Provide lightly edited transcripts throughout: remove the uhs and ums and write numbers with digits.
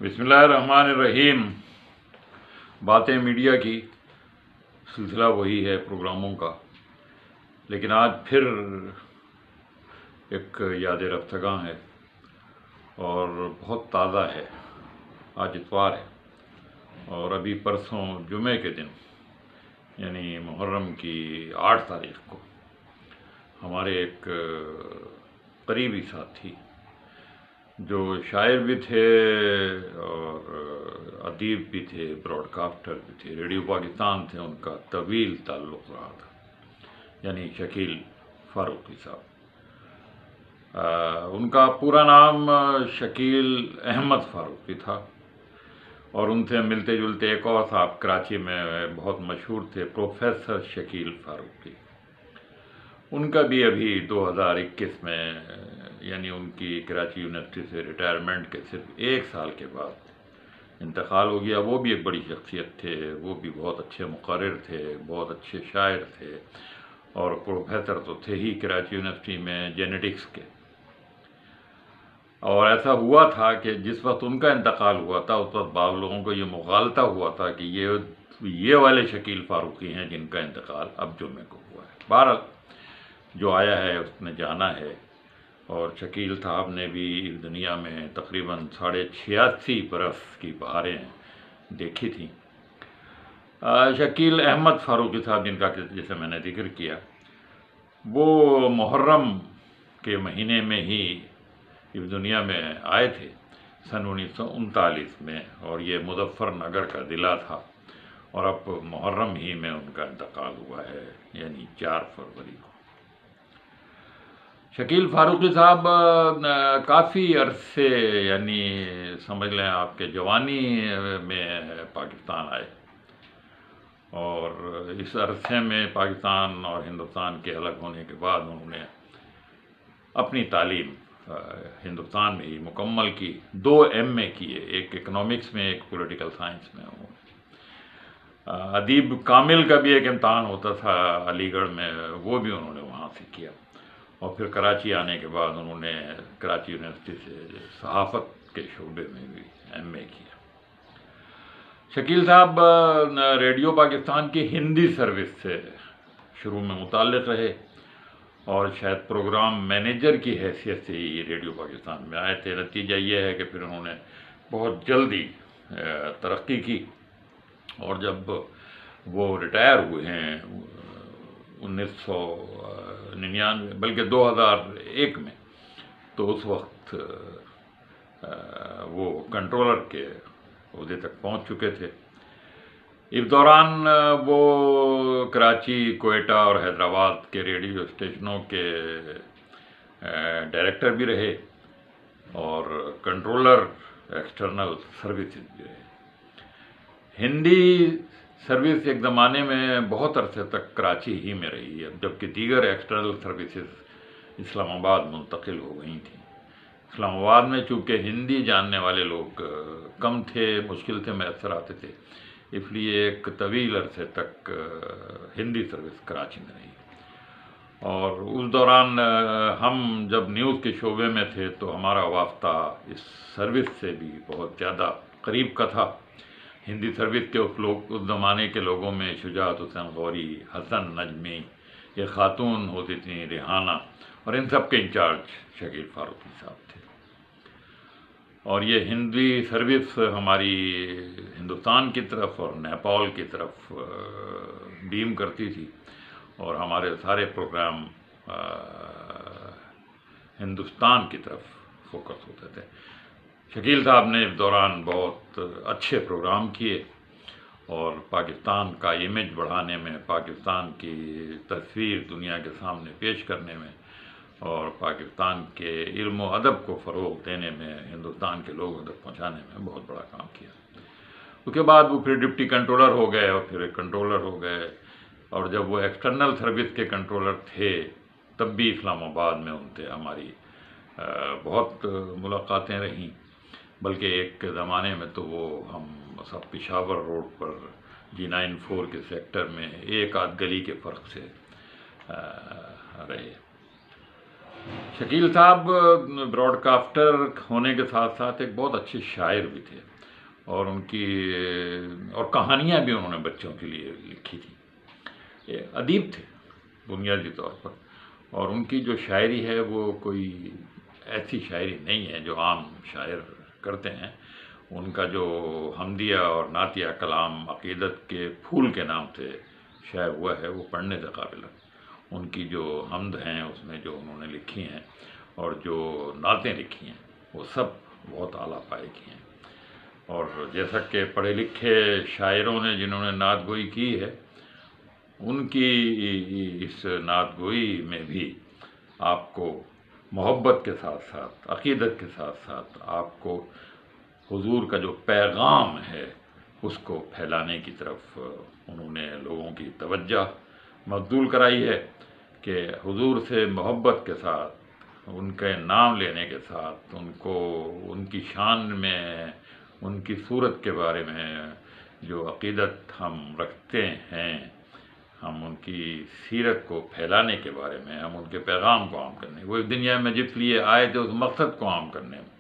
بسم اللہ الرحمن الرحیم۔ باتیں میڈیا کی سلسلہ وہی ہے پروگراموں کا، لیکن آج پھر ایک یاد رفتگاں ہے اور بہت تازہ ہے۔ آج اتوار ہے اور ابھی پرسوں جمعے کے دن یعنی محرم کی 8 تاریخ کو ہمارے ایک قریبی ساتھی جو شاعر بھی تھے اور ادیب بھی تھے، براڈ کاسٹر بھی تھے، ریڈیو پاکستان تھے، ان کا طویل تعلق رہا تھا، یعنی شکیل فاروقی صاحب۔ ان کا پورا نام شکیل احمد فاروقی تھا اور ان سے ملتے جلتے ایک اور صاحب کراچی میں بہت مشہور تھے، پروفیسر شکیل فاروقی۔ ان کا بھی ابھی 2021 میں یعنی ان کی کراچی یونیورسٹی سے ریٹائرمنٹ کے صرف 1 سال کے بعد انتقال ہو گیا۔ وہ بھی ایک بڑی شخصیت تھے، وہ بھی بہت اچھے مقرر تھے، بہت اچھے شاعر تھے اور پروفیسر تو تھے ہی کراچی یونیورسٹی میں جینیٹکس کے۔ اور ایسا ہوا تھا کہ جس وقت ان کا انتقال ہوا تھا اس وقت بعض لوگوں کو یہ مغالطہ ہوا تھا کہ یہ والے شکیل فاروقی ہیں جن کا انتقال اب جمعے کو ہوا ہے۔ بہرحال جو آیا ہے اس نے جانا ہے، اور شکیل صاحب نے بھی اس دنیا میں تقریباً 86.5 برس کی بہاریں دیکھی تھیں۔ شکیل احمد فاروقی صاحب جن کا جیسے میں نے ذکر کیا، وہ محرم کے مہینے میں ہی اس دنیا میں آئے تھے سن 1939 میں، اور یہ مظفر نگر کا ضلع تھا، اور اب محرم ہی میں ان کا انتقال ہوا ہے، یعنی 4 فروری کو۔ شکیل فاروقی صاحب کافی عرصے یعنی سمجھ لیں آپ کے جوانی میں پاکستان آئے، اور اس عرصے میں پاکستان اور ہندوستان کے الگ ہونے کے بعد انہوں نے اپنی تعلیم ہندوستان میں ہی مکمل کی، 2 MA کیے، ایک اکنامکس میں ایک پولیٹیکل سائنس میں۔ ادیب کامل کا بھی ایک امتحان ہوتا تھا علی گڑھ میں، وہ بھی انہوں نے وہاں سے کیا، اور پھر کراچی آنے کے بعد انہوں نے کراچی یونیورسٹی سے صحافت کے شعبے میں بھی MA کیا۔ شکیل صاحب ریڈیو پاکستان کی ہندی سروس سے شروع میں متعلق رہے اور شاید پروگرام مینیجر کی حیثیت سے ہی ریڈیو پاکستان میں آئے تھے۔ نتیجہ یہ ہے کہ پھر انہوں نے بہت جلدی ترقی کی، اور جب وہ ریٹائر ہوئے ہیں 1999 بلکہ 2001 میں، تو اس وقت وہ کنٹرولر کے عہدے تک پہنچ چکے تھے۔ اس دوران وہ کراچی، کوئٹہ اور حیدرآباد کے ریڈیو اسٹیشنوں کے ڈائریکٹر بھی رہے اور کنٹرولر ایکسٹرنل سروسز بھی رہے۔ ہندی سروس ایک زمانے میں بہت عرصے تک کراچی ہی میں رہی ہے، جبکہ دیگر ایکسٹرنل سروسز اسلام آباد منتقل ہو گئی تھیں۔ اسلام آباد میں چونکہ ہندی جاننے والے لوگ کم تھے، مشکل سے میسر آتے تھے، اس لیے ایک طویل عرصے تک ہندی سروس کراچی میں رہی۔ اور اس دوران ہم جب نیوز کے شعبے میں تھے تو ہمارا واسطہ اس سروس سے بھی بہت زیادہ قریب کا تھا۔ ہندی سروس کے اس زمانے کے لوگوں میں شجاعت حسین غوری، حسن نجمی، یہ خاتون ہوتی تھیں ریحانہ، اور ان سب کے انچارج شکیل فاروقی صاحب تھے۔ اور یہ ہندی سروس ہماری ہندوستان کی طرف اور نیپال کی طرف بیم کرتی تھی، اور ہمارے سارے پروگرام ہندوستان کی طرف فوکس ہوتے تھے۔ شکیل صاحب نے اس دوران بہت اچھے پروگرام کیے اور پاکستان کا امیج بڑھانے میں، پاکستان کی تصویر دنیا کے سامنے پیش کرنے میں، اور پاکستان کے علم و ادب کو فروغ دینے میں، ہندوستان کے لوگوں تک پہنچانے میں بہت بڑا کام کیا۔ اس کے بعد وہ پھر ڈپٹی کنٹرولر ہو گئے اور پھر کنٹرولر ہو گئے، اور جب وہ ایکسٹرنل سروس کے کنٹرولر تھے تب بھی اسلام آباد میں ان سے ہماری بہت ملاقاتیں رہیں، بلکہ ایک زمانے میں تو وہ ہم سب پشاور روڈ پر G94 کے سیکٹر میں ایک آدھ گلی کے فرق سے رہے۔ شکیل صاحب براڈ کاسٹر ہونے کے ساتھ ساتھ ایک بہت اچھے شاعر بھی تھے، اور ان کی اور کہانیاں بھی انہوں نے بچوں کے لیے لکھی تھی. یہ ادیب تھے بنیادی طور پر، اور ان کی جو شاعری ہے وہ کوئی ایسی شاعری نہیں ہے جو عام شاعر کرتے ہیں. ان کا جو حمدیہ اور نعتیہ کلام عقیدت کے پھول کے نام سے شائع ہوا ہے وہ پڑھنے سے قابل ہے. ان کی جو حمد ہیں اس میں جو انہوں نے لکھی ہیں اور جو نعتیں لکھی ہیں وہ سب بہت اعلیٰ پائے کی ہیں. اور جیسا کہ پڑھے لکھے شاعروں نے جنہوں نے نعت گوئی کی ہے، ان کی اس نعت گوئی میں بھی آپ کو محبت کے ساتھ ساتھ عقیدت کے ساتھ ساتھ آپ کو حضور کا جو پیغام ہے اس کو پھیلانے کی طرف انہوں نے لوگوں کی توجہ مبذول کرائی ہے، کہ حضور سے محبت کے ساتھ، ان کے نام لینے کے ساتھ، ان کو ان کی شان میں، ان کی صورت کے بارے میں جو عقیدت ہم رکھتے ہیں، ہم ان کی سیرت کو پھیلانے کے بارے میں، ہم ان کے پیغام کو عام کرنے، وہ اس دنیا میں جس لیے آئے تھے اس مقصد کو عام کرنے میں،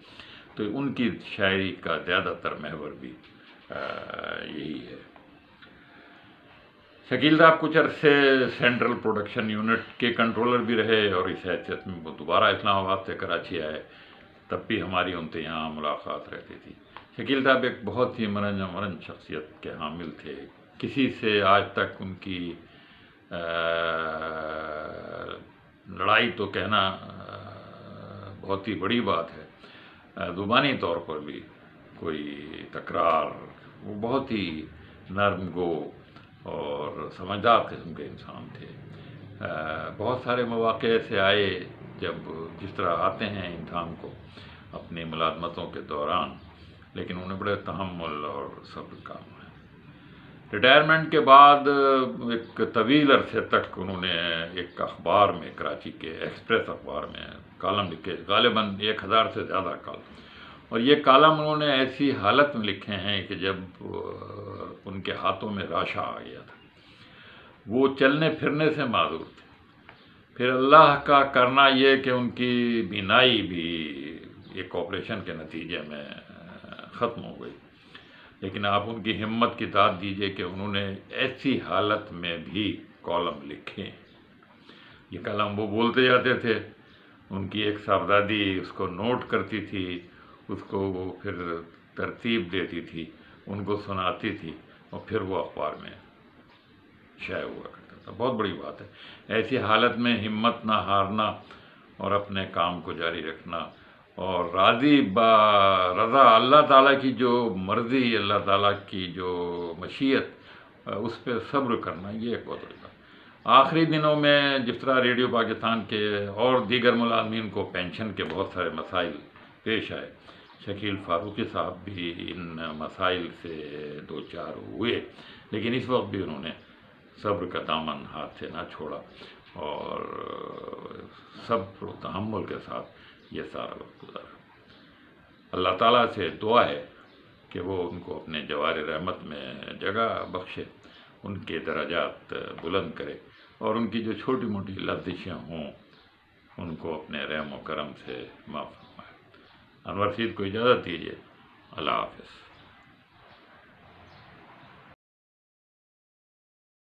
تو ان کی شاعری کا زیادہ تر محور بھی یہی ہے. شکیل صاحب کچھ عرصے سینٹرل پروڈکشن یونٹ کے کنٹرولر بھی رہے، اور اس حیثیت میں وہ دوبارہ اسلام آباد سے کراچی آئے، تب بھی ہماری ان سے یہاں ملاقات رہتی تھی. شکیل صاحب ایک بہت ہی مرن شخصیت کے حامل تھے. کسی سے آج تک ان کی لڑائی تو کہنا بہت ہی بڑی بات ہے، زبانی طور پر بھی کوئی تکرار، وہ بہت ہی نرم گو اور سمجھدار قسم کے انسان تھے. بہت سارے مواقع ایسے آئے جب جس طرح آتے ہیں انسان کو اپنی ملازمتوں کے دوران، لیکن انہیں بڑے تحمل اور صبر کام ہے. ریٹائرمنٹ کے بعد ایک طویل عرصے تک انہوں نے ایک اخبار میں، کراچی کے ایکسپریس اخبار میں کالم لکھے، غالباً 1000 سے زیادہ کالم. اور یہ کالم انہوں نے ایسی حالت میں لکھے ہیں کہ جب ان کے ہاتھوں میں راشا آ گیا تھا، وہ چلنے پھرنے سے معذور تھے. پھر اللہ کا کرنا یہ کہ ان کی بینائی بھی ایک آپریشن کے نتیجے میں ختم ہو گئی، لیکن آپ ان کی ہمت کی داد دیجئے کہ انہوں نے ایسی حالت میں بھی کالم لکھے. یہ کالم وہ بولتے جاتے تھے، ان کی ایک صاحبزادی اس کو نوٹ کرتی تھی، اس کو وہ پھر ترتیب دیتی تھی، ان کو سناتی تھی، اور پھر وہ اخبار میں شائع ہوا کرتا تھا. بہت بڑی بات ہے ایسی حالت میں ہمت نہ ہارنا اور اپنے کام کو جاری رکھنا، اور راضی با رضا اللہ تعالیٰ کی جو مرضی، اللہ تعالیٰ کی جو مشیت، اس پہ صبر کرنا، یہ ایک بہت بڑی بات. آخری دنوں میں جس طرح ریڈیو پاکستان کے اور دیگر ملازمین کو پینشن کے بہت سارے مسائل پیش آئے، شکیل فاروقی صاحب بھی ان مسائل سے دو چار ہوئے، لیکن اس وقت بھی انہوں نے صبر کا دامن ہاتھ سے نہ چھوڑا، اور صبر و تحمل کے ساتھ یہ سارا وقت گزارا. اللہ تعالیٰ سے دعا ہے کہ وہ ان کو اپنے جوار رحمت میں جگہ بخشے، ان کے درجات بلند کرے، اور ان کی جو چھوٹی موٹی لفزشیں ہوں ان کو اپنے رحم و کرم سے معاف فرمائے. انور سید کو اجازت دیجیے. اللہ حافظ.